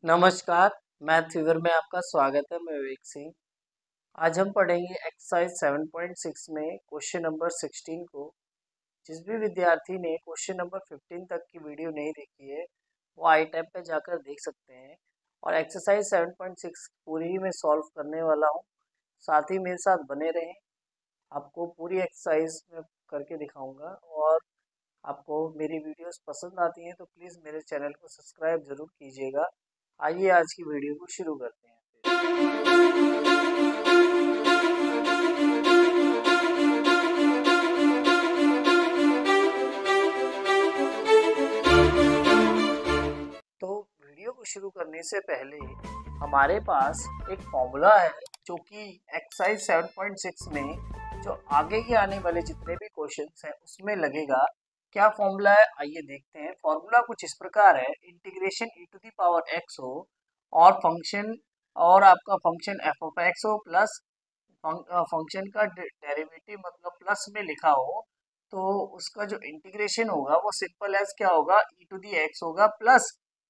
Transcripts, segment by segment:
नमस्कार, math fever में आपका स्वागत है। मैं विवेक सिंह। आज हम पढ़ेंगे एक्सरसाइज 7.6 में क्वेश्चन नंबर 16 को। जिस भी विद्यार्थी ने क्वेश्चन नंबर 15 तक की वीडियो नहीं देखी है वो आई टैब पे जाकर देख सकते हैं। और एक्सरसाइज 7.6 पूरी मैं सॉल्व करने वाला हूँ, साथ ही मेरे साथ बने रहें। आपको पूरी एक्सरसाइज में करके दिखाऊंगा। और आपको मेरी वीडियोस पसंद आती हैं तो प्लीज़ मेरे चैनल को सब्सक्राइब ज़रूर कीजिएगा। आइए आज की वीडियो को शुरू करते हैं तो वीडियो को शुरू करने से पहले हमारे पास एक फॉर्मूला है जो कि एक्सरसाइज 7.6 में जो आगे के आने वाले जितने भी क्वेश्चंस हैं उसमें लगेगा। क्या फॉर्मूला है आइए देखते हैं। फॉर्मूला कुछ इस प्रकार है, integration e to the power x हो और फंक्शन और आपका फंक्शन एफ ऑफ एक्स हो प्लस फंक्शन का डेरिवेटिव मतलब प्लस में लिखा हो, तो उसका जो इंटीग्रेशन होगा वो सिंपल एज क्या होगा, e टू दी एक्स होगा प्लस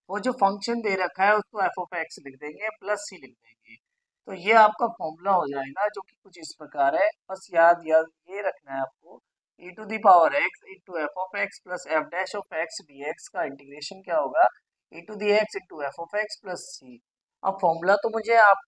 वो जो फंक्शन दे रखा है उसको एफ ऑफ एक्स लिख देंगे प्लस सी लिख देंगे। तो ये आपका फॉर्मूला हो जाएगा जो कि कुछ इस प्रकार है। बस याद याद ये रखना है आपको, e to the power x into F of X plus F dash of X D X का इंटीग्रेशन क्या होगा, e to the X into F of X plus सी। अब फॉर्मूला तो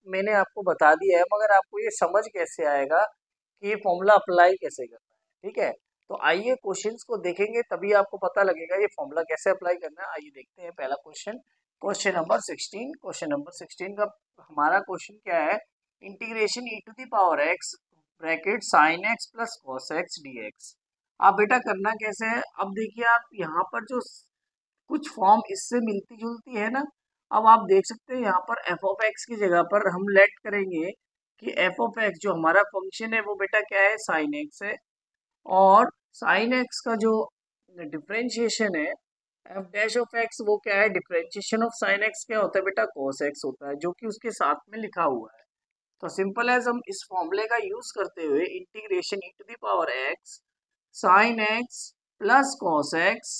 मैंने आपको बता दिया है, मगर आपको ये समझ कैसे आएगा कि ये फॉर्मूला अप्लाई कैसे करना है। ठीक है, तो आइए क्वेश्चंस को देखेंगे तभी आपको पता लगेगा ये फॉर्मूला कैसे अप्लाई करना है। आइए देखते हैं पहला question, question number 16। Question number 16 का हमारा क्वेश्चन क्या है, integration e to the power x bracket sine X plus cos X D X. आप बेटा करना कैसे है, अब देखिए आप यहाँ पर जो कुछ फॉर्म इससे मिलती जुलती है ना। अब आप देख सकते हैं यहाँ पर एफ ऑफ एक्स की जगह पर हम लेट करेंगे कि एफ ऑफ एक्स जो हमारा फंक्शन है वो बेटा क्या है, साइन एक्स है। और साइन एक्स का जो डिफरेंशिएशन है एफ डैश ऑफ एक्स वो क्या है, डिफरेंशिएशन ऑफ साइन एक्स क्या होता है बेटा, कॉस एक्स होता है, जो कि उसके साथ में लिखा हुआ है। तो सिंपल एज हम इस फॉर्मूले का यूज करते हुए integration E to the power X sine X plus cos X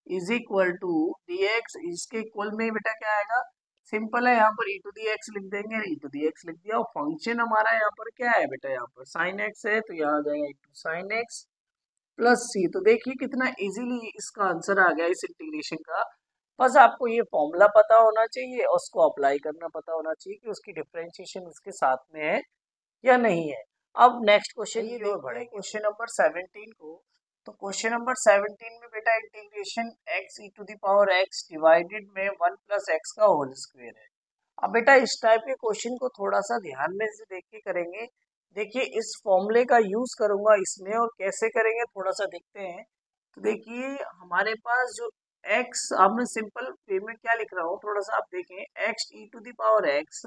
is equal to D X, इसके इक्वल में बेटा क्या आएगा, सिंपल है, यहाँ पर ई टू दी एक्स लिख देंगे, ई टू दी एक्स लिख दिया। और फंक्शन हमारा यहाँ पर क्या है बेटा, यहाँ पर साइन एक्स है तो यहाँ आ जाएगा ई टू साइन एक्स प्लस सी। तो देखिए कितना इजीली इसका आंसर आ गया इस इंटीग्रेशन का। बस आपको ये फॉर्मूला पता होना चाहिए और उसको अप्लाई करना पता होना चाहिए कि उसकी डिफरेंशिएशन उसके साथ में है या नहीं है। अब नेक्स्ट क्वेश्चन की ओर बढ़ेंगे, क्वेश्चन नंबर 17 को। तो क्वेश्चन नंबर 17 में बेटा integration x E to the power x divided में 1 प्लस एक्स का होल स्क्वायर है। अब बेटा इस टाइप के क्वेश्चन को थोड़ा सा ध्यान में से देख के करेंगे। देखिए इस फॉर्मूले का यूज करूंगा इसमें, और कैसे करेंगे थोड़ा सा देखते हैं। तो देखिए हमारे पास जो x, अब मैं सिंपल वे में क्या लिख रहा हूँ थोड़ा सा आप देखें, x E to the power x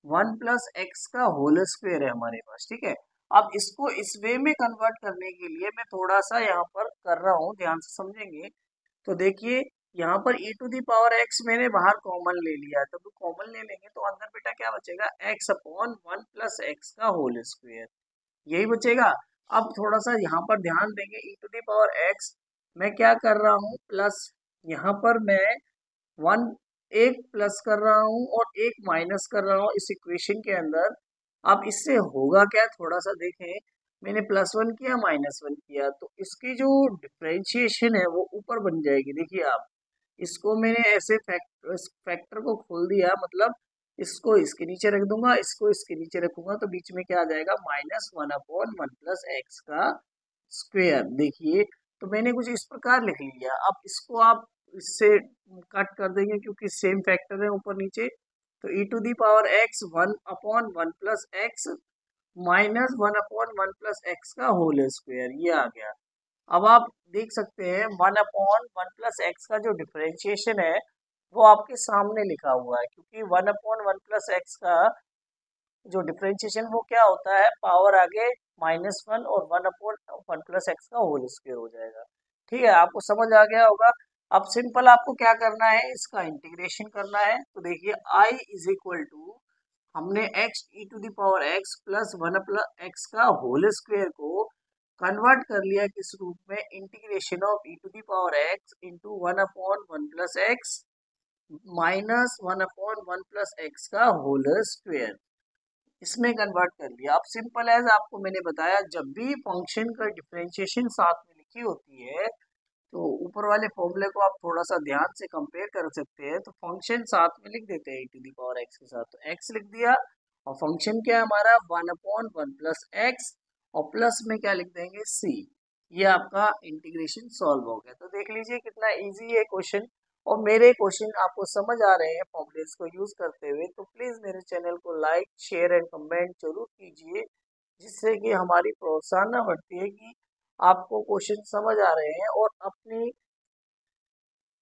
1 plus X का होल स्क्वायर है हमारे पास। ठीक है, अब इसको इस वे में कन्वर्ट करने के लिए मैं थोड़ा सा यहाँ पर कर रहा हूँ, ध्यान से समझेंगे। तो देखिए यहाँ पर e to the power x मैंने बाहर कॉमन ले लिया, तो कॉमन ले लेंगे तो अंदर बेटा क्या बचेगा, x अपॉन 1 प्लस एक्स का होल स्क्वायर, यही बचेगा। अब थोड़ा सा यहाँ पर ध्यान देंगे, e to the power x मैं क्या कर रहा हूँ प्लस, यहाँ पर मैं वन एक प्लस कर रहा हूँ और एक माइनस कर रहा हूँ इस इक्वेशन के अंदर। अब इससे होगा क्या, थोड़ा सा देखें, मैंने +1 किया -1 किया तो इसकी जो डिफरेंशिएशन है वो ऊपर बन जाएगी। देखिए आप, इसको मैंने ऐसे फैक्टर को खोल दिया, मतलब इसको इसके नीचे रख दूंगा, इसको इसके नीचे रखूंगा, तो बीच में क्या आ जाएगा, -1/1 प्लस एक्स का स्क्वायर। देखिए तो मैंने कुछ इस प्रकार लिख लिया। अब इसको आप इससे कट कर देंगे क्योंकि सेम फैक्टर है ऊपर नीचे। तो E to the power X 1/1 plus X minus 1/1 plus X का होल स्क्वायर, ये आ गया। अब आप देख सकते हैं 1/1 प्लस एक्स का जो डिफरेंशिएशन है वो आपके सामने लिखा हुआ है, क्योंकि 1/1 प्लस एक्स का जो डिफरेंशिएशन वो क्या होता है, पावर आगे -1 और 1/1 प्लस एक्स का होल स्क्वायर हो जाएगा। ठीक है, आपको समझ आ गया होगा। अब सिंपल आपको क्या करना है, इसका इंटीग्रेशन करना है। तो देखिए i इज इक्वल टू, हमने x E to the power x plus 1 plus X का होल स्क्वायर को कन्वर्ट कर लिया किस रूप में, integration of E to the power x into 1/1 plus X -1/1 + x का होल स्क्वायर, इसमें कन्वर्ट कर लिया। अब सिंपल एज आपको मैंने बताया, जब भी फंक्शन का डिफरेंशिएशन साथ में लिखी होती है तो ऊपर वाले फॉर्मूले को आप थोड़ा सा ध्यान से कंपेयर कर सकते हैं। तो फंक्शन साथ में लिख देते हैं e⁻x के साथ, तो x लिख दिया और फंक्शन क्या है हमारा 1/1 + x, और प्लस में क्या लिख देंगे c। ये आपका इंटीग्रेशन सॉल्व हो गया। तो देख लीजिए कितना इजी है क्वेश्चन, और मेरे क्वेश्चन आपको समझ आ रहे हैं फॉर्मूलेस को यूज करते हुए, तो प्लीज मेरे चैनल को लाइक शेयर एंड कमेंट जरूर कीजिए, जिससे कि हमारी प्रोत्साहन बढ़ती है कि आपको क्वेश्चन समझ आ रहे हैं, और अपनी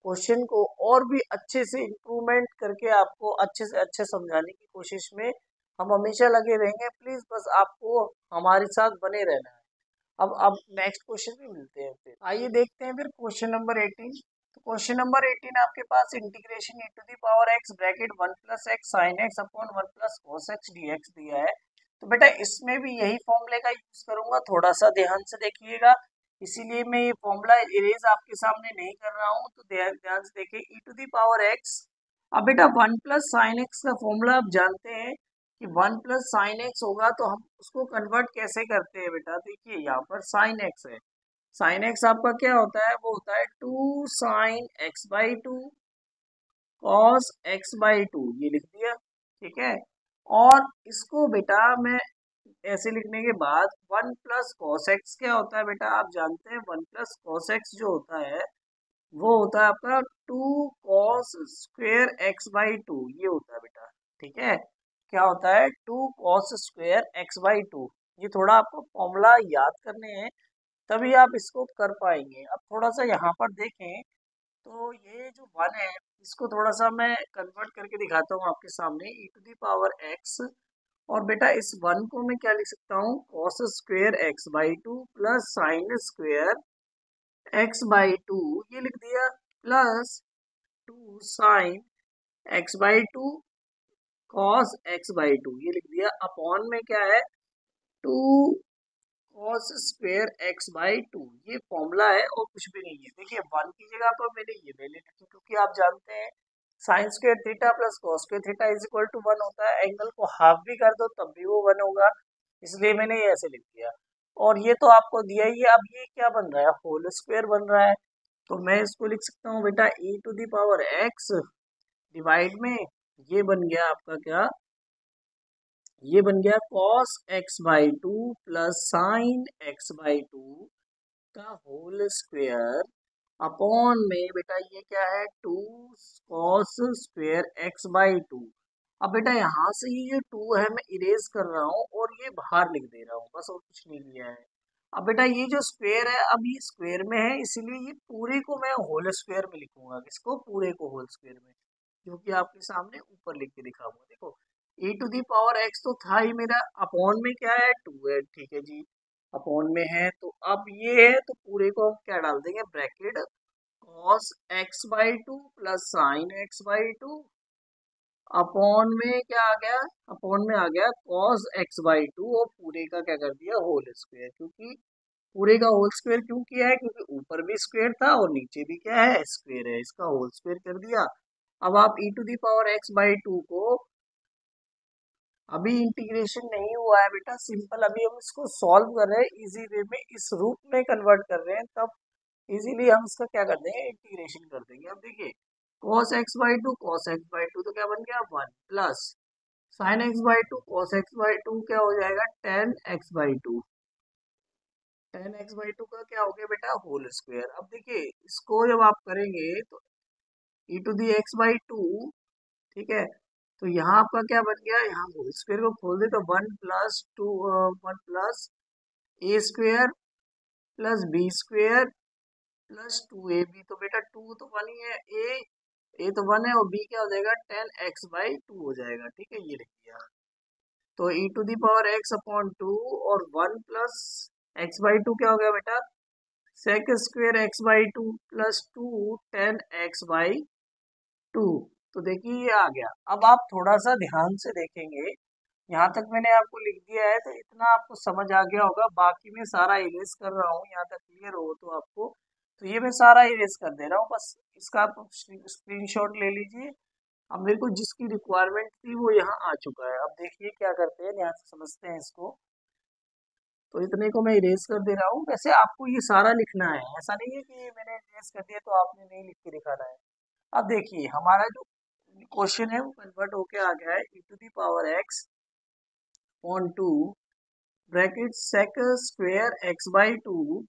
क्वेश्चन को और भी अच्छे से इम्प्रूवमेंट करके आपको अच्छे से अच्छे समझाने की कोशिश में हम हमेशा लगे रहेंगे। प्लीज बस आपको हमारे साथ बने रहना है। अब नेक्स्ट क्वेश्चन भी मिलते हैं, फिर आइए देखते हैं फिर क्वेश्चन नंबर 18। तो क्वेश्चन नंबर 18 आपके पास integration e⁻x bracket 1 + x sin x upon 1 + cos x dx दिया है। तो बेटा इसमें भी यही फॉर्मूले का यूज करूंगा, थोड़ा सा ध्यान से देखिएगा, इसीलिए मैं ये फॉर्मूला इरेज आपके सामने नहीं कर रहा हूँ। तो ध्यान से देखिए e⁻x। अब बेटा 1 + sin x का फॉर्मूला आप जानते हैं कि 1 + sin x होगा, तो हम उसको कन्वर्ट कैसे करते हैं बेटा, देखिए यहाँ पर sin x है, sin x आपका क्या होता है, वो होता है 2 sin x/2 cos x/2, ये लिख दिया, ठीक है। और इसको बेटा मैं ऐसे लिखने के बाद 1 + cos x क्या होता है बेटा, आप जानते हैं 1 + cos x जो होता है वो होता है आपका 2 cos स्क्वेयर x/2, ये होता है बेटा, ठीक है। क्या होता है 2 cos स्क्वेयर x/2। ये थोड़ा आपको फॉर्मूला याद करने हैं, तभी आप इसको कर पाएंगे। अब थोड़ा सा यहाँ पर देखें, तो ये जो 1 है इसको थोड़ा सा मैं कन्वर्ट करके दिखाता हूँ आपके सामने e⁻x, और बेटा इस 1 को मैं क्या लिख सकता हूँ, cos square x/2 plus sine square x/2, ये लिख दिया, plus 2 sign x/2 cos x/2, ये लिख दिया, अपॉन में क्या है 2 cos स्क्वेयर x/2। ये फॉर्मूला है और कुछ भी नहीं है। देखिए 1 की जगह पर मैंने ये वैल्यू लिखी, क्योंकि आप जानते हैं sine square theta plus cos square theta is equal to 1 होता है। एंगल को हाफ भी कर दो तब भी वो 1 होगा, इसलिए मैंने ये ऐसे लिख दिया। और ये तो आपको दिया ही है, अब ये क्या बन रहा है, होल स्क्वायर बन रहा है। तो मैं इसको लिख सकता हूँ बेटा e⁻x डिवाइड में, ये बन गया आपका क्या, ये बन गया cos x/2 plus sign x/2 का होल स्क्वायर, अपॉन में बेटा ये क्या है 2 cos स्क्वायर x/2। अब बेटा यहाँ से ये जो 2 है मैं इरेज कर रहा हूँ और ये बाहर लिख दे रहा हूँ, बस और कुछ नहीं लिया है। अब बेटा ये जो स्क्वायर है, अब ये स्क्वायर में है, इसीलिए ये पूरे को मैं होल स्क्वायर में लिखूंगा, इसको पूरे को होल स्क्वायर में, जो कि आपके सामने ऊपर लिख के दिखा हुआ। देखो e⁻x तो था ही मेरा, अपॉन में क्या है 2 है, ठीक है जी, अपॉन में है। तो अब ये है तो पूरे को हम क्या डाल देंगे, bracket cos x/2 plus sign x/2, upon में क्या आ गया, अपॉन में आ गया cos x/2, और पूरे का क्या कर दिया होल स्क्वायर, क्योंकि पूरे का होल स्क्वायर क्यों किया है, क्योंकि ऊपर भी स्क्वायर था और नीचे भी क्या है स्क्वायर है, इसका होल स्क्वायर कर दिया। अब आप e⁻x/2 को, अभी इंटीग्रेशन नहीं हुआ है बेटा, सिंपल अभी हम इसको सॉल्व कर रहे हैं इजी वे में, इस रूप में कन्वर्ट कर रहे हैं, तब इजीली हम इसका क्या कर देंगे, इंटीग्रेशन कर देंगे। अब देखिए cos x/2 तो क्या बन गया 1 plus sign x/2 cos x/2 क्या हो जाएगा tan x/2, tan x/2 का क्या हो गया बेटा होल स्क्वायर। अब देखिए इसको जब आप करेंगे तो e⁻x/2, ठीक है, तो यहाँ आपका क्या बन गया, यहाँ होल स्क्वायर को खोल दे तो 1 plus A square plus B square plus 2ab, तो बेटा 2 तो 1 ही है, ए तो 1 है और बी क्या हो जाएगा tan x/2 हो जाएगा, ठीक है, ये लिख दिया। तो e⁻x अपॉन 2 और 1 प्लस x/2 क्या हो गया बेटा sec square x/2 plus 2 tan x/2। तो देखिए ये आ गया। अब आप थोड़ा सा ध्यान से देखेंगे, यहाँ तक मैंने आपको लिख दिया है तो इतना आपको समझ आ गया होगा, बाकी मैं सारा इरेज कर रहा हूँ, यहाँ तक क्लियर हो तो आपको। तो ये मैं सारा इरेज कर दे रहा हूँ, बस इसका आप स्क्रीनशॉट ले लीजिए। अब मेरे को जिसकी रिक्वायरमेंट थी वो यहाँ आ चुका है। अब देखिए क्या करते हैं, ध्यान से समझते हैं इसको। तो इतने को मैं इरेज कर दे रहा हूँ। वैसे आपको ये सारा लिखना है, ऐसा नहीं है कि मैंने इरेज कर दिया तो आपने नहीं लिख के दिखाना है। अब देखिए हमारा जो क्वेश्चन है वो कन्वर्ट होके आ गया है e⁻x on 2 bracket sec square x/2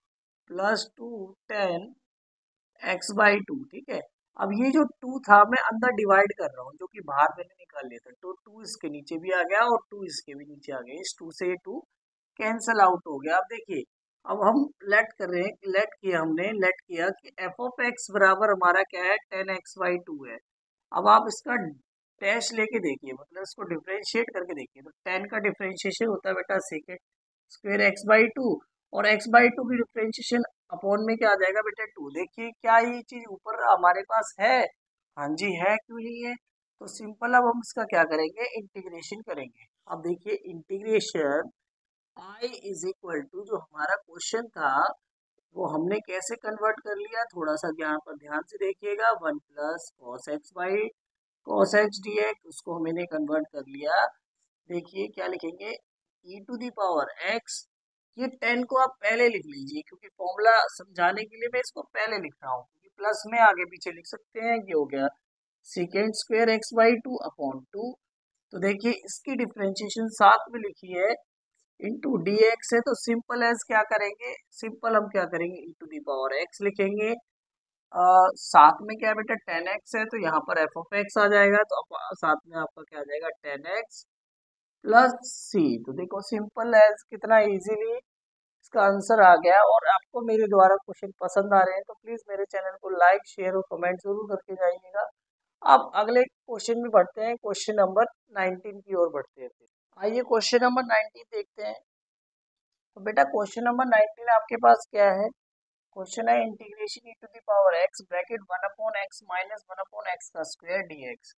plus 2 tan x/2। ठीक है, अब ये जो 2 था मैं अंदर डिवाइड कर रहा हूँ, जो कि बाहर मैंने निकाल लिया था, तो 2 इसके नीचे भी आ गया और 2 इसके भी नीचे आ गया। इस 2 से ये 2 कैंसल आउट हो गया। अब देखिए, अब हम लेट कर रहे हैं, लेट किया कि एफ ऑफ एक्स बराबर हमारा क्या है, 10x/2 है। अब आप इसका डैश लेके देखिए, मतलब इसको डिफरेंशिएट करके देखिए, तो 10 का डिफरेंशिएशन होता है बेटा सेकेंड स्क्वेयर x/2, और x/2 की डिफरेंशिएशन अपॉन में क्या आ जाएगा बेटा 2। देखिए क्या ये चीज ऊपर हमारे पास है, हाँ जी है, क्यों नहीं है। तो सिंपल अब हम इसका क्या करेंगे, इंटीग्रेशन करेंगे। अब देखिए integration i is equal to, जो हमारा क्वेश्चन था वो हमने कैसे कन्वर्ट कर लिया, थोड़ा सा यहाँ पर ध्यान से देखिएगा। 1 plus cos X D x, उसको मैंने कन्वर्ट कर लिया। देखिए क्या लिखेंगे, e⁻x। ये 10 को आप पहले लिख लीजिए, क्योंकि फॉर्मूला समझाने के लिए मैं इसको पहले लिख रहा हूँ, क्योंकि प्लस में आगे पीछे लिख सकते हैं। ये हो गया सेकेंड स्क्वेयर x/2 अपॉन 2। तो देखिए इसकी डिफ्रेंशिएशन साथ में लिखी है, इंटू डी एक्स है, तो सिंपल एज क्या करेंगे, सिंपल हम क्या करेंगे, e⁻x लिखेंगे। साथ में क्या बेटा 10x है, तो यहाँ पर एफ ऑफ एक्स आ जाएगा, तो साथ में आपका क्या आ जाएगा 10x प्लस सी। तो देखो सिंपल एज, कितना इजीली इसका आंसर आ गया। और आपको मेरे द्वारा क्वेश्चन पसंद आ रहे हैं तो प्लीज मेरे चैनल को लाइक शेयर और कमेंट जरूर करके जाइएगा। अब अगले क्वेश्चन में बढ़ते हैं, क्वेश्चन नंबर 19 की ओर बढ़ते हैं। आइए क्वेश्चन नंबर 19 देखते हैं। तो बेटा क्वेश्चन नंबर 19 आपके पास क्या है, क्वेश्चन है integration e⁻x bracket 1/x minus 1/x का स्क्वायर dx।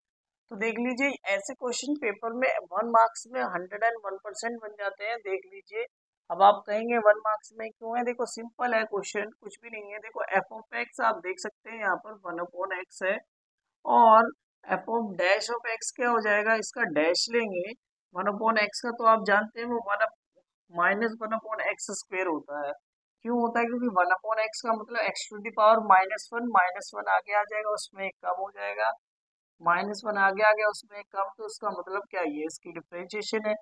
तो देख लीजिए ऐसे क्वेश्चन पेपर में 1 मार्क्स में 101% बन जाते हैं, देख लीजिए। अब आप कहेंगे 1 मार्क्स में क्यों है, देखो सिंपल है क्वेश्चन, कुछ भी नहीं है। देखो एफ ऑफ एक्स आप देख सकते हैं यहाँ पर 1/x है, और F of dash of x क्या हो जाएगा, इसका डैश लेंगे 1/x का, तो आप जानते हैं वो -1/x² होता है। क्यों होता है, क्योंकि 1/x का मतलब x⁻−1 -1 आगे आ जाएगा, उसमें एक कम हो जाएगा, -1 आगे आ गया उसमें एक कम, तो उसका मतलब क्या, ये इसकी डिफरेंशिएशन है।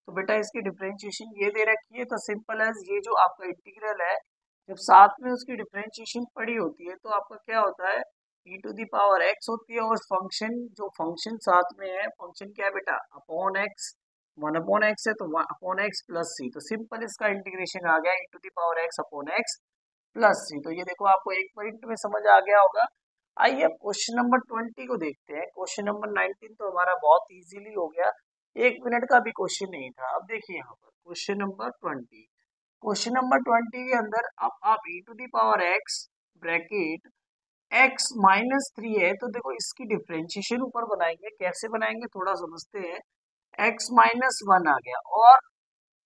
तो बेटा इसकी डिफरेंशिएशन ये दे रखी है, तो सिंपल एज ये जो आपका इंटीग्रल है, जब साथ में उसकी डिफरेंशिएशन पड़ी होती है तो आपका क्या होता है, e⁻x होती है, और फंक्शन जो फंक्शन साथ में है, फंक्शन क्या है बेटा, अपॉन एक्स, 1/x है तो 1/x प्लस सी। तो सिंपल इसका इंटीग्रेशन आ गया e⁻x अपॉन एक्स प्लस सी। तो ये देखो आपको एक पॉइंट में समझ आ गया होगा। आइए अब क्वेश्चन नंबर 20 को देखते हैं। क्वेश्चन नंबर 19 तो हमारा बहुत इजीली हो गया, 1 मिनट का भी क्वेश्चन नहीं था। अब देखिए यहाँ पर क्वेश्चन नंबर 20, क्वेश्चन नंबर 20 के अंदर अब आप e⁻x ब्रैकेट x-3 है, तो देखो इसकी डिफरेंशिएशन ऊपर बनाएंगे, कैसे बनाएंगे थोड़ा समझते हैं। x-1 आ गया, और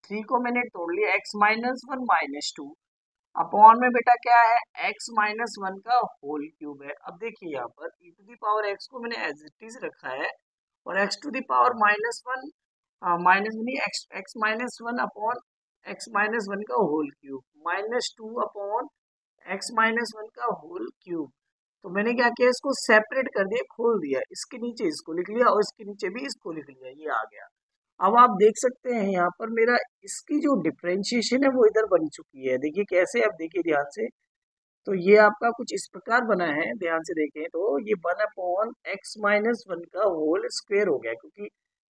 3 को मैंने तोड़ लिया, x-1 -2 अपॉन में बेटा क्या है, x-1 का होल क्यूब है। अब देखिए यहाँ पर e⁻x को मैंने एज इट इज रखा है, और x⁻−1 माइनस नहीं, x-1 अपॉन x-1 का होल क्यूब -2 अपॉन x-1 का होल क्यूब। तो मैंने क्या किया, इसको सेपरेट कर दिया, खोल दिया, इसके नीचे इसको लिख लिया और इसके नीचे भी इसको लिख लिया, ये आ गया। अब आप देख सकते हैं यहाँ पर मेरा इसकी जो डिफरेंशिएशन है वो इधर बन चुकी है। देखिए कैसे, अब देखिए ध्यान से, तो ये आपका कुछ इस प्रकार बना है, ध्यान से देखें तो ये 1/x-1 का होल स्क्वायर हो गया, क्योंकि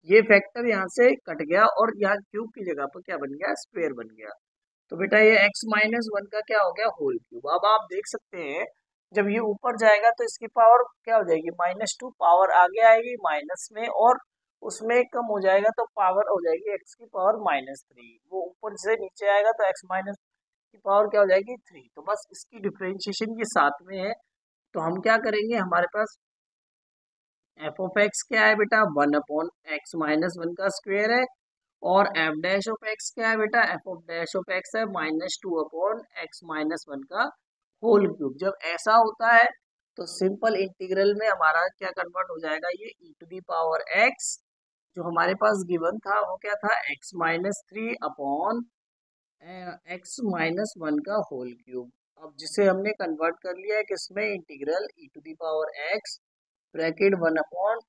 ये फैक्टर यहाँ से कट गया और यहाँ क्यूब की जगह पर क्या बन गया, स्क्वायर बन गया। तो बेटा ये x-1 का क्या हो गया, होल क्यूब। अब आप देख सकते हैं जब ये ऊपर जाएगा तो इसकी पावर क्या हो जाएगी, -2, पावर आगे आएगी माइनस में, और उसमें कम हो जाएगा तो पावर हो जाएगी x की पावर -3। वो ऊपर से नीचे आएगा तो x- की पावर क्या हो जाएगी 3। तो बस इसकी डिफरेंशिएशन ये साथ में है। तो हम क्या करेंगे, हमारे पास एफ ऑफ एक्स क्या है बेटा, 1/x-1 का स्क्वायर है, और एफ डैश ऑफ एक्स क्या है बेटा, F of dash of x है -2/x-1 का होल क्यूब। जब ऐसा होता है तो सिंपल इंटीग्रल में हमारा क्या कन्वर्ट हो जाएगा, ये ई टू दी पावर एक्स जो हमारे पास गिवन था वो क्या था, x-3 अपॉन x-1 का होल क्यूब। अब जिसे हमने कन्वर्ट कर लिया है किसमें, integral E to the power X bracket 1 upon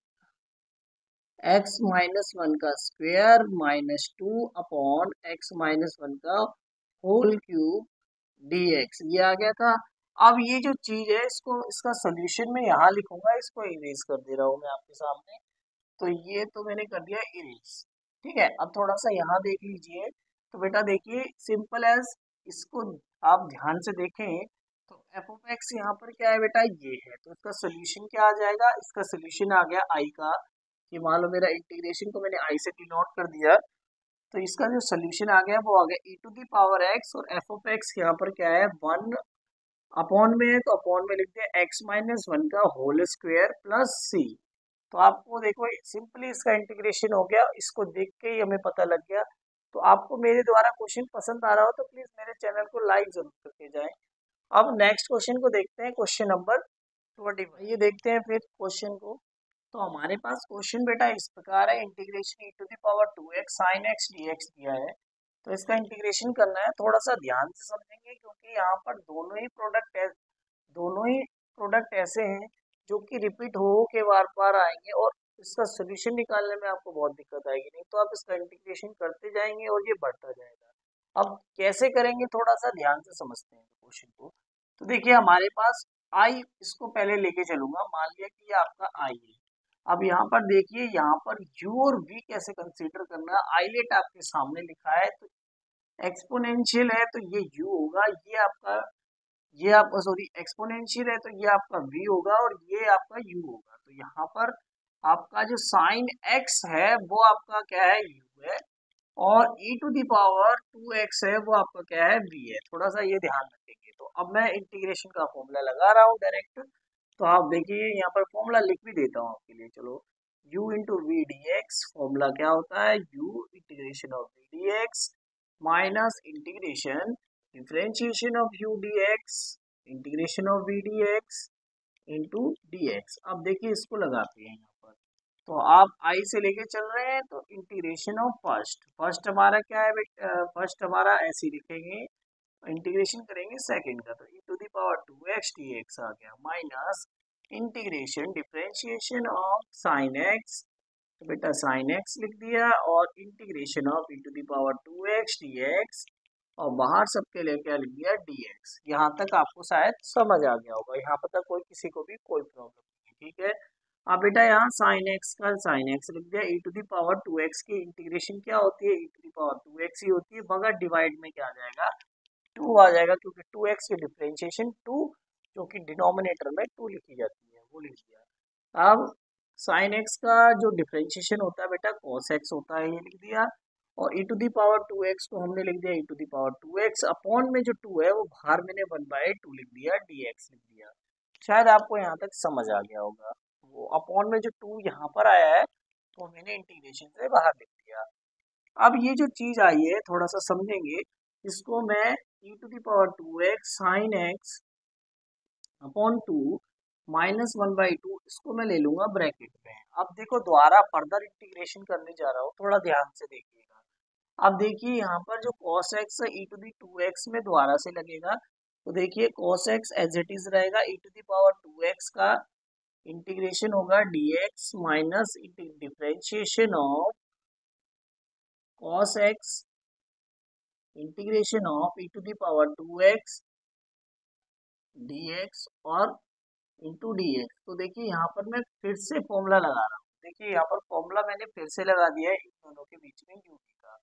x-1 का स्क्वायर माइनस 2 अपॉन x-1 का होल क्यूब dx, ये आ गया था। अब ये जो चीज है इसको, इसका सोल्यूशन मैं यहाँ लिखूंगा, इसको इरेज कर दे रहा हूँ मैं आपके सामने। तो ये तो मैंने कर दिया इरेज, ठीक है। अब थोड़ा सा यहाँ देख लीजिए। तो बेटा देखिए सिंपल एज, इसको आप ध्यान से देखें तो एफ ऑफ एक्स यहाँ पर क्या है बेटा, ये है। तो इसका सोल्यूशन क्या आ जाएगा, इसका सोल्यूशन आ गया आई का, कि मान लो मेरा इंटीग्रेशन को मैंने आई से डिनोट कर दिया, तो इसका जो सोल्यूशन आ गया वो आ गया ई टू दी पावर एक्स, और एफ ऑफ एक्स यहाँ पर क्या है, 1 अपॉन में है तो अपॉन में लिख दिया x-1 का होल स्क्वायर प्लस सी। तो आपको देखो सिंपली इसका इंटीग्रेशन हो गया, इसको देख के ही हमें पता लग गया। तो आपको मेरे द्वारा क्वेश्चन पसंद आ रहा हो तो प्लीज मेरे चैनल को लाइक जरूर करके जाएं। अब नेक्स्ट क्वेश्चन को देखते हैं, क्वेश्चन नंबर 21। ये देखते हैं फिर क्वेश्चन को। तो हमारे पास क्वेश्चन बेटा इस प्रकार है, integration E to the power 2x sin x dx दिया है। तो इसका इंटीग्रेशन करना है, थोड़ा सा ध्यान से समझेंगे क्योंकि यहाँ पर दोनों ही प्रोडक्ट ऐसे हैं जो कि रिपीट हो के बार बार आएंगे, और इसका सोल्यूशन निकालने में आपको बहुत दिक्कत आएगी। नहीं तो आप इसका इंटीग्रेशन करते जाएंगे और ये बढ़ता जाएगा। अब कैसे करेंगे, थोड़ा सा ध्यान से समझते हैं क्वेश्चन को। तो देखिए हमारे पास आई, इसको पहले लेके चलूंगा, मान लिया कि ये आपका आई है। अब यहाँ पर देखिए, यहाँ पर u और v कैसे कंसीडर करना, आईलेट आपके सामने लिखा है, तो एक्सपोनेंशियल है तो ये u होगा, ये आपका सॉरी एक्सपोनेंशियल है तो ये आपका v होगा, और ये आपका u होगा। तो यहाँ पर आपका जो साइन x है वो आपका क्या है, u है, और e to the power 2x है वो आपका क्या है, v है। थोड़ा सा ये ध्यान रखेंगे। तो अब मैं इंटीग्रेशन का फॉर्मूला लगा रहा हूँ डायरेक्ट। तो आप देखिए यहाँ पर फॉर्मूला लिख भी देता हूँ आपके लिए, चलो। u into V D X, formula क्या होता है, u integration of V D X minus integration differentiation of u dx integration of v dx into dx। अब देखिए इसको लगाते हैं यहाँ पर। तो आप आई से लेके चल रहे हैं तो इंटीग्रेशन ऑफ फर्स्ट हमारा क्या है बेटा, फर्स्ट हमारा ऐसे ही लिखेंगे, इंटीग्रेशन करेंगे सेकंड का, तो e to the power 2x dx आ गया, minus integration differentiation of sine x, तो बेटा साइन x लिख दिया, और integration of e to the power 2x dx, और बाहर सबके लिए क्या लिख दिया, dx। यहाँ तक आपको शायद समझ आ गया होगा, यहाँ पर तक कोई किसी को भी कोई प्रॉब्लम नहीं है, ठीक है। अब बेटा यहाँ साइन एक्स का साइन एक्स लिख दिया, e to the power 2x की इंटीग्रेशन क्या होती है, e to the power 2x ही होती है, मगर डिवाइड में क्या आ जाएगा, 2 आ जाएगा, क्योंकि 2x की डिफरेंशिएशन 2 जो कि डिनोमिनेटर में 2 लिखी जाती है वो लिख दिया। अब साइन एक्स का जो डिफरेंशिएशन होता है बेटा कॉस एक्स होता है, ये लिख दिया, और e to the power 2x को हमने लिख दिया e to the power 2x upon में जो 2 है वो बाहर मैंने 1/2 लिख दिया, dx लिख दिया। शायद आपको यहाँ तक समझ आ गया होगा। वो अपॉन में जो 2 यहाँ पर आया है तो मैंने इंटीग्रेशन से बाहर लिख दिया। अब ये जो चीज आई है थोड़ा सा समझेंगे इसको, मैं e to the power 2x sine x upon 2 -1/2 इसको मैं ले लूंगा ब्रैकेट में। अब देखो दोबारा फर्दर इंटीग्रेशन करने जा रहा हूँ, थोड़ा ध्यान से देखिएगा। अब देखिए यहाँ पर जो cos x है e टू दी 2x में दोबारा से लगेगा, तो देखिए cos x as it is रहेगा, e to the power 2x का इंटीग्रेशन होगा dx minus differentiation of cos x integration of e to the power 2x dx और इंटू dx। तो देखिए यहाँ पर मैं फिर से फॉर्मूला लगा रहा हूँ, देखिए यहाँ पर फॉर्मूला मैंने फिर से लगा दिया है इन दोनों के बीच में u का।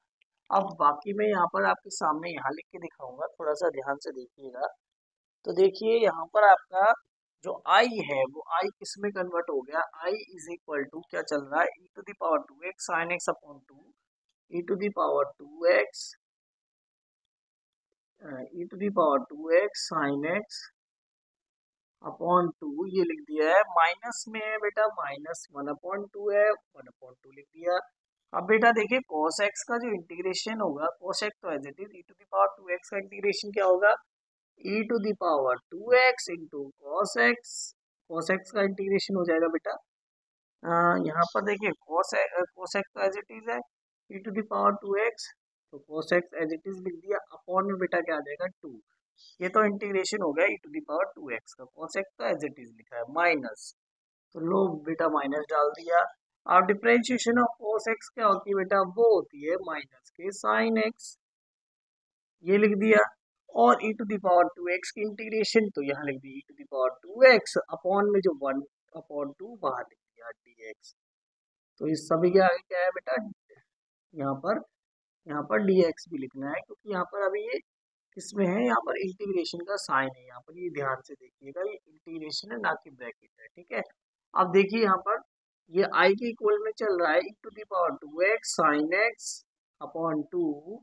अब बाकी मैं यहाँ पर आपके सामने यहाँ लिख के दिखाऊंगा, थोड़ा सा ध्यान से देखिएगा। तो देखिए यहाँ पर आपका जो i है वो i किस में कन्वर्ट हो गया, i इज इक्वल टू क्या चल रहा है, e to the power 2x sine x upon 2 e to the power 2x e to the power 2x sine x upon 2 ये लिख दिया है, माइनस में है बेटा -1/2 है, 1/2 लिख दिया। अब बेटा देखिए cos x का जो इंटीग्रेशन होगा, cos x तो as it is e to the power 2x का इंटीग्रेशन क्या होगा, E to the power 2x into cos X का इंटीग्रेशन हो जाएगा बेटा। यहाँ पर देखिए cos एक्स तो एज इट इज है, E to the power 2x, तो cos X as it is लिख दिया, अपॉन में बेटा क्या आ जाएगा 2। ये तो इंटीग्रेशन हो गया ई टू द पावर 2x का, cos एक्स तो एज इट इज लिखा है माइनस, तो लो बेटा माइनस डाल दिया। अब डिफरेंशिएशन ऑफ cos एक्स क्या होती है बेटा, वो होती है माइनस के साइन एक्स, ये लिख दिया। और e to the power 2x की इंटीग्रेशन तो यहाँ लिख दी e to the power 2x, upon में जो 1 अपॉन 2 बाहर लिख दिया dx। तो इस सभी के आगे क्या है बेटा, यहाँ पर यहाँ पर dx भी लिखना है, क्योंकि यहाँ पर अभी ये किसमें है, यहाँ पर इंटीग्रेशन का साइन है, यहाँ पर ये ध्यान से देखिएगा, ये इंटीग्रेशन है ना कि ब्रैकेट है, ठीक है। अब देखिए यहाँ पर ये i के इक्वल में चल रहा है e to the power 2x sine x upon 2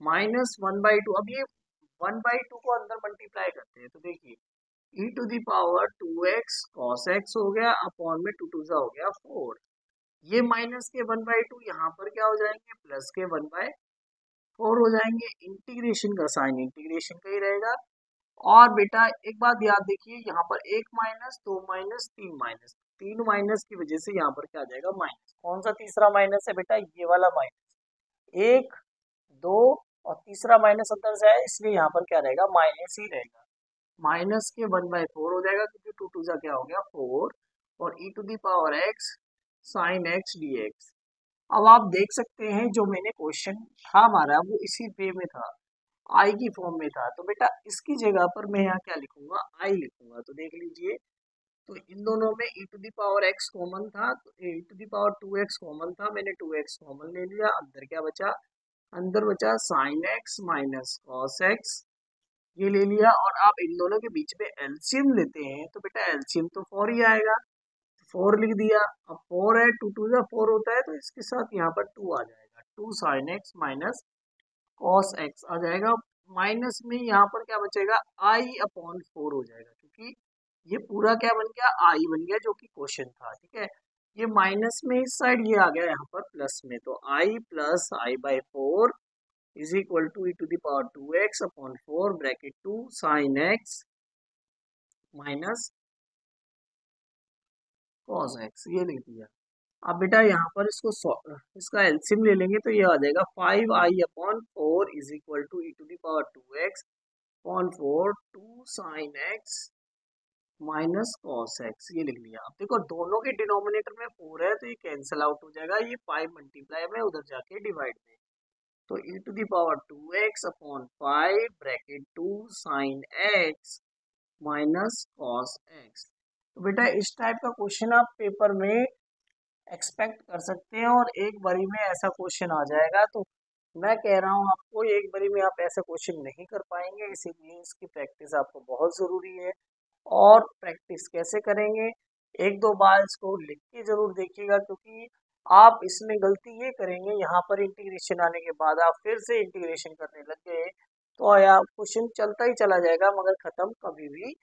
minus 1/2। अब ये 1/2 को अंदर मल्टीप्लाई करते हैं, तो देखिए e to the power 2x cos x हो गया, अपॉन में 2 2 हो गया 4, ये माइनस के 1/2 यहाँ पर क्या हो जाएंगे, प्लस के 1/4 हो जाएंगे। इंटीग्रेशन का साइन इंटीग्रेशन का ही रहेगा। और बेटा एक बात याद देखिए, यहाँ पर एक माइनस, दो माइनस, तीन माइनस, तीन माइनस की वजह से यहाँ पर क्या आ जाएगा माइनस। कौन सा तीसरा माइनस है बेटा, ये वाला माइनस, एक दो और तीसरा माइनस अंदर से आया, इसलिए यहाँ पर क्या रहेगा, माइनस ही रहेगा। माइनस के 1/4 हो जाएगा, क्योंकि 2 2 जा क्या हो गया 4, और e to the power x sine x dx। अब आप देख सकते हैं जो मैंने क्वेश्चन था हमारा वो इसी वे में था, आई की फॉर्म में था, तो बेटा इसकी जगह पर मैं यहाँ क्या लिखूंगा, आई लिखूंगा। तो देख लीजिए, तो इन दोनों में e to the power x common था, तो e to the power 2x common था, मैंने 2x कॉमन ले लिया, अंदर क्या बचा, अंदर बचा sine x minus cos x, ये ले लिया। और आप इन दोनों के बीच में एलसीएम लेते हैं, तो बेटा एलसीएम तो 4 ही आएगा, 4 लिख दिया। अब 4 है, 2 2 4 होता है, तो इसके साथ यहाँ पर 2 आ जाएगा, 2 sine x minus cos X आ जाएगा। माइनस में यहाँ पर क्या बचेगा, आई अपॉन 4 हो जाएगा, क्योंकि ये पूरा क्या बन गया, आई बन गया, जो कि क्वेश्चन था, ठीक है। ये माइनस में इस साइड ये आ गया यहाँ पर प्लस में, तो आई प्लस आई/4 is equal to E to the power 2x upon 4 bracket 2 sine x minus cos x, ये लिख दिया। अब बेटा यहाँ पर इसका एलसीएम ले लेंगे, तो ये आ जाएगा 5i/4 is equal to E to the power 2x upon 4 2 sine x minus cos x, ये लिख लिया। अब देखो दोनों के डिनोमिनेटर में 4 है, तो ये कैंसिल आउट हो जाएगा, ये 5 मल्टीप्लाई में उधर जाके डिवाइड में, तो e to the power 2x upon 5 bracket 2 sine x minus cos x. तो बेटा इस टाइप का क्वेश्चन आप पेपर में एक्सपेक्ट कर सकते हैं, और एक बारी में ऐसा क्वेश्चन आ जाएगा। तो मैं कह रहा हूँ आपको, एक बारी में आप ऐसे क्वेश्चन नहीं कर पाएंगे, इसीलिए इसकी प्रैक्टिस आपको बहुत ज़रूरी है। और प्रैक्टिस कैसे करेंगे, एक दो बार इसको लिख के जरूर देखिएगा, क्योंकि आप इसमें गलती ये करेंगे, यहाँ पर इंटीग्रेशन आने के बाद आप फिर से इंटीग्रेशन करने लग गए, तो यार क्वेश्चन चलता ही चला जाएगा, मगर खत्म कभी भी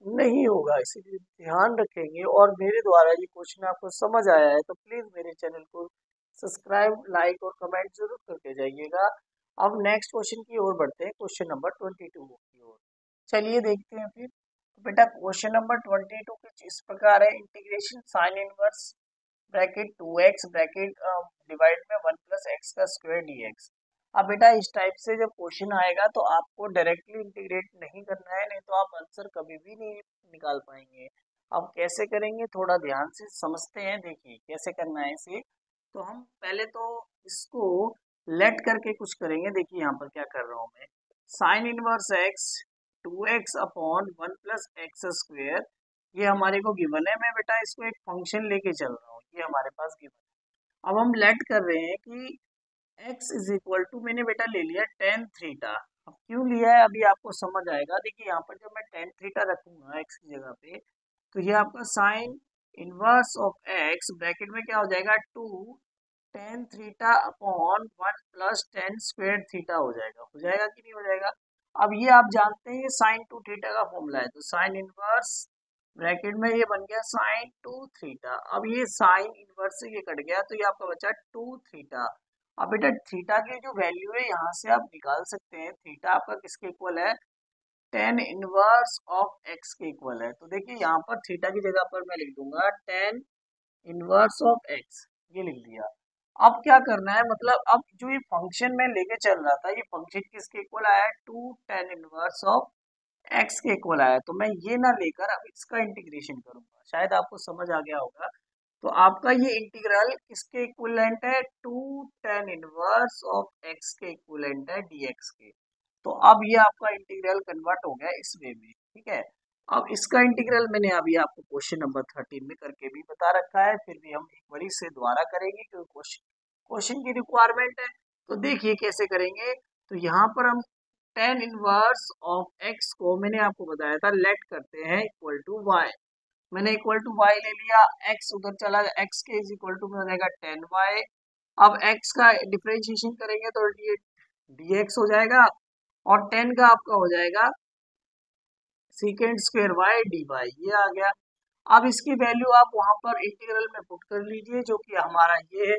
नहीं होगा। इसीलिए ध्यान रखेंगे, और मेरे द्वारा ये क्वेश्चन आपको समझ आया है तो प्लीज मेरे चैनल को सब्सक्राइब, लाइक और कमेंट जरूर करके जाइएगा। अब नेक्स्ट क्वेश्चन की ओर बढ़ते हैं, क्वेश्चन नंबर 22 की ओर। चलिए देखते हैं फिर। तो बेटा क्वेश्चन नंबर 22 कुछ इस प्रकार है, integration sine inverse bracket 2x bracket divide में 1 प्लस एक्स का स्क्वायर dx। अब बेटा इस टाइप से जब क्वेश्चन आएगा तो आपको डायरेक्टली इंटीग्रेट नहीं करना है, नहीं तो आप आंसर कभी भी नहीं निकाल पाएंगे। अब कैसे करेंगे, थोड़ा ध्यान से समझते हैं, देखिए कैसे करना है इसे। तो हम पहले तो इसको लेट करके कुछ करेंगे, देखिए यहाँ पर क्या कर रहा हूँ मैं, sine inverse x 2x upon 1 plus x square, ये हमारे को गिवन है, मैं बेटा इसको एक फंक्शन लेके चल रहा हूँ, ये हमारे पास गिवन है। अब हम लेट कर रहे हैं कि x इज इक्वल टू, मैंने बेटा ले लिया टेन थीटा। अब क्यों लिया है अभी आपको समझ आएगा, देखिए यहाँ पर जब मैं टेन थीटा रखूंगा x की जगह पे, तो ये आपका sine inverse of x bracket में क्या हो जाएगा, 2 tan theta upon 1 plus ten square theta हो जाएगा कि नहीं हो जाएगा। अब ये आप जानते हैं ये साइन 2 थीटा का फॉर्मूला है, तो साइन इनवर्स ब्रैकेट में ये बन गया साइन 2 थीटा। अब ये साइन इनवर्स से ये कट गया, तो ये आपका बचा 2 थीटा। अब बेटा थीटा की जो वैल्यू है यहाँ से आप निकाल सकते हैं, थीटा आपका किसके इक्वल है, टेन इनवर्स ऑफ एक्स के इक्वल है। तो देखिए यहाँ पर थीटा की जगह पर मैं लिख दूंगा टेन इनवर्स ऑफ एक्स, ये लिख दिया। अब क्या करना है, मतलब अब जो ये फंक्शन में लेके चल रहा था, ये फंक्शन किसके इक्वल आया है, two tan inverse of x के इक्वल आया। तो मैं ये ना लेकर अब इसका इंटीग्रेशन करूंगा, शायद आपको समझ आ गया होगा। तो आपका ये इंटीग्रल किसके इक्विवेलेंट है, two tan inverse of x के इक्विवेलेंट है डीएक्स के। तो अब ये आपका इंटीग्रल कन्वर्ट हो गया इस वे में, ठीक है। अब इसका इंटीग्रल मैंने अभी आपको क्वेश्चन नंबर 13 में करके भी बता रखा है, फिर भी हम एक बार से दोबारा करेंगे क्योंकि क्वेश्चन की रिक्वायरमेंट है। तो देखिए कैसे करेंगे। तो यहाँ पर हम टेन इनवर्स ऑफ एक्स को मैंने आपको बताया था लेट करते हैं इक्वल टू वाई। मैंने इक्वल टू वाई ले लिया, एक्स उधर चला, एक्स के इज इक्वल टू में हो जाएगा टेन वाई। अब एक्स का डिफरेंशिएशन करेंगे तो डी एक्स हो जाएगा, और टेन का आपका हो जाएगा secant square y d y, ये आ गया। अब इसकी वैल्यू आप वहां पर इंटीग्रल में पुट कर लीजिए, जो कि हमारा ये है।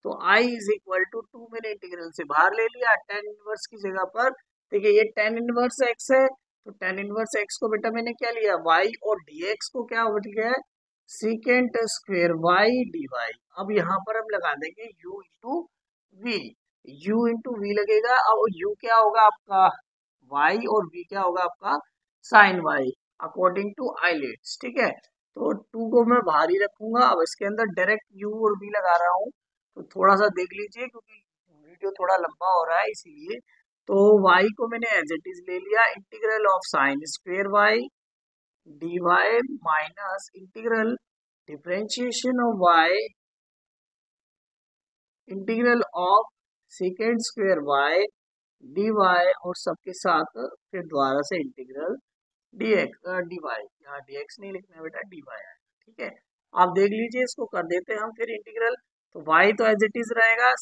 तो I is equal to to मैंने इंटीग्रल से बाहर ले लिया, टेन इनवर्स की जगह पर देखिए ये टेन इनवर्स एक्स है, तो टेन इनवर्स एक्स को बेटा मैंने क्या लिया वाई, और डीएक्स को क्या बन गया है secant square y d y. अब यहाँ पर हम लगा देंगे u into v, u into v लगेगा। अब यू क्या होगा आपका वाई, और वी क्या होगा आपका sine y according to ILATEs, ठीक है। तो टू को मैं बाहर ही रखूंगा। अब इसके अंदर डायरेक्ट यू और वी लगा रहा हूँ, तो थोड़ा सा देख लीजिए क्योंकि वीडियो थोड़ा लंबा हो रहा है इसीलिए। तो y को मैंने एज इट इज ले लिया, integral of sine square y d y minus integral differentiation of y integral of second square y d y, और सबके साथ फिर दोबारा से इंटीग्रल dx डी वाई, यहाँ dx नहीं लिखना है बेटा डी वाई है, ठीक है। आप देख लीजिए, इसको कर देते हैं हम फिर इंटीग्रल। तो y तो एज इट इज रहेगा,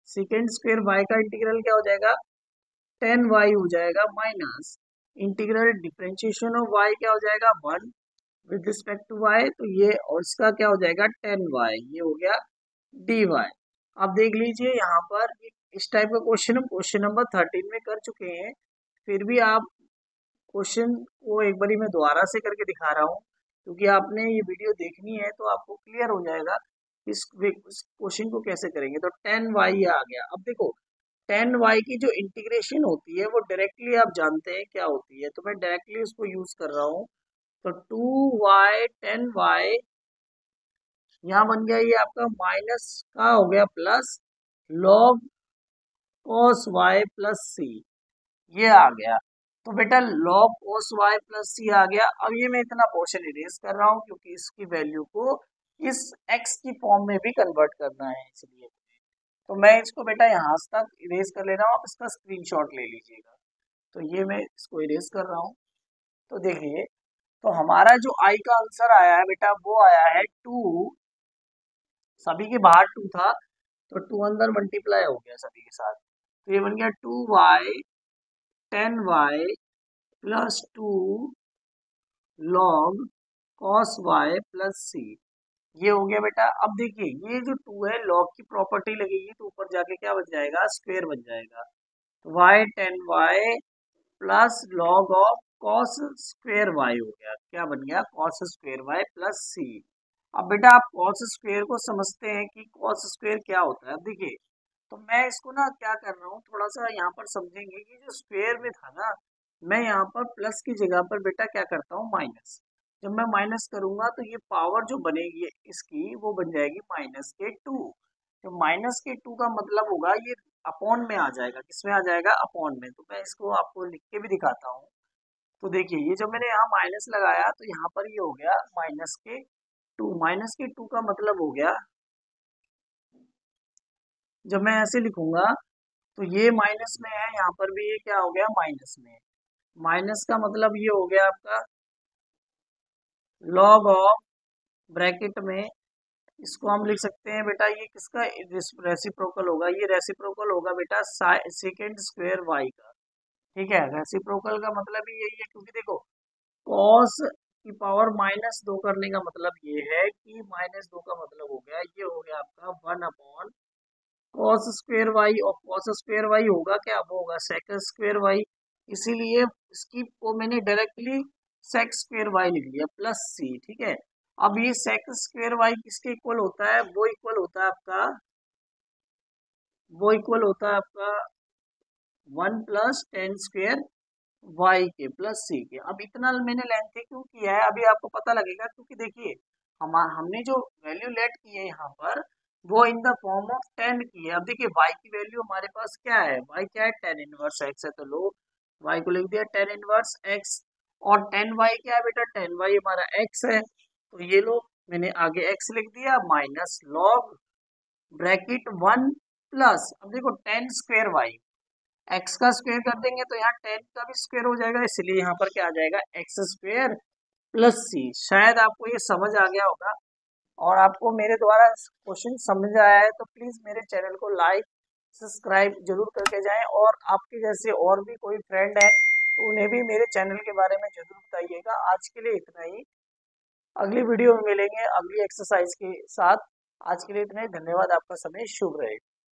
सेकेंड स्क्वेयर y का इंटीग्रल क्या हो जाएगा टेन वाई हो जाएगा, minus integral differentiation of y क्या हो जाएगा one with respect to y, तो ये और इसका क्या हो जाएगा टेन वाई, ये हो गया डी वाई। अब देख लीजिए यहाँ पर इस टाइप का क्वेश्चन हम क्वेश्चन नंबर 13 में कर चुके हैं, फिर भी आप क्वेश्चन को एक बारी मैं दोबारा से करके दिखा रहा हूँ, क्योंकि आपने ये वीडियो देखनी है तो आपको क्लियर हो जाएगा इस क्वेश्चन को कैसे करेंगे। तो टेन वाई आ गया। अब देखो टेन वाई की जो इंटीग्रेशन होती है वो डायरेक्टली आप जानते हैं क्या होती है, तो मैं डायरेक्टली उसको यूज कर रहा हूँ। तो टू वाई टेन वाई यहाँ बन गया ये आपका माइनस का हो गया plus log cos Y plus C, ये आ गया। तो बेटा log cos y plus C आ गया। अब ये मैं इतना पोर्शन इरेज कर रहा हूँ क्योंकि इसकी वैल्यू को इस x की फॉर्म में भी कन्वर्ट करना है, इसलिए तो मैं इसको बेटा यहाँ तक इरेज कर ले रहा हूँ, आप इसका स्क्रीनशॉट ले लीजिएगा। तो ये मैं इसको इरेज कर रहा हूँ। तो देखिए, तो हमारा जो i का आंसर आया है बेटा वो आया है टू, सभी के बाहर टू था तो टू अंदर मल्टीप्लाई हो गया सभी के साथ, तो ये बन गया two Y tan Y plus two log cos Y plus C, ये हो गया बेटा। अब देखिए ये जो टू है लॉग की प्रॉपर्टी लगेगी तो ऊपर जाके क्या बन जाएगा स्क्वायर बन जाएगा। तो y tan Y plus log of cos square y हो गया, क्या बन गया कॉस स्क्वायर वाई प्लस सी। अब बेटा आप कॉस स्क्वायर को समझते हैं कि कॉस स्क्वायर क्या होता है। अब देखिए, तो मैं इसको ना क्या कर रहा हूँ थोड़ा सा यहाँ पर समझेंगे कि जो स्क्वायर में था ना, मैं यहाँ पर प्लस की जगह पर बेटा क्या करता हूँ माइनस। जब मैं माइनस करूंगा तो ये पावर जो बनेगी इसकी वो बन जाएगी माइनस के टू। तो माइनस के टू का मतलब होगा ये अपॉन में आ जाएगा, किसमें आ जाएगा अपॉन में। तो मैं इसको आपको लिख के भी दिखाता हूँ। तो देखिए ये जब मैंने यहाँ माइनस लगाया तो यहाँ पर ये हो गया माइनस के टू, माइनस के टू का मतलब हो गया, जब मैं ऐसे लिखूंगा तो ये माइनस में है, यहाँ पर भी ये क्या हो गया माइनस में। माइनस का मतलब ये हो गया आपका लॉग ऑफ ब्रैकेट में, इसको हम लिख सकते हैं बेटा ये किसका रेसिप्रोकल होगा, ये रेसिप्रोकल होगा बेटा सेकेंड स्क्वायर वाई का, ठीक है। रेसिप्रोकल का मतलब ही यही है, क्योंकि देखो कॉस की पावर माइनस दो करने का मतलब ये है कि माइनस दो का मतलब हो गया ये हो गया आपका one upon cos square y, और कॉस स्क्वायर वाई होगा क्या, वो होगा सेकंड स्क्वायर वाई। इसीलिए इसकी को मैंने डायरेक्टली सेक स्क्वेयर वाई लिख दिया प्लस सी, ठीक है। अब ये सेक स्क्वेयर वाई किसके इक्वल होता है, वो इक्वल होता है आपका 1 + tan² वाई के प्लस सी के। अब इतना मैंने लेंथ क्यों किया है अभी आपको पता लगेगा, क्योंकि देखिए हमने जो वैल्यू लेट की है यहाँ पर वो in the form of ten की है। अब देखिए वाई की वैल्यू हमारे पास क्या है, वाई क्या है, tan−1x है, तो लो वाई को लिख दिया tan−1x। और टेन वाई क्या है बेटा, टेन वाई हमारा x है, तो ये लो मैंने आगे x लिख दिया माइनस लॉग ब्रैकेट 1 प्लस, अब देखो tan² वाई, एक्स का स्क्वायर कर देंगे तो यहाँ टेन का भी स्क्वायर हो जाएगा, इसलिए यहाँ पर क्या आ जाएगा x² प्लस सी। शायद आपको ये समझ आ गया होगा और आपको मेरे द्वारा क्वेश्चन समझ आया है तो प्लीज मेरे चैनल को लाइक सब्सक्राइब जरूर करके जाएं, और आपके जैसे और भी कोई फ्रेंड है तो उन्हें भी मेरे चैनल के बारे में जरूर बताइएगा। आज के लिए इतना ही, अगली वीडियो में मिलेंगे अगली एक्सरसाइज के साथ। आज के लिए इतना ही, धन्यवाद, आपका समय शुभ रहे।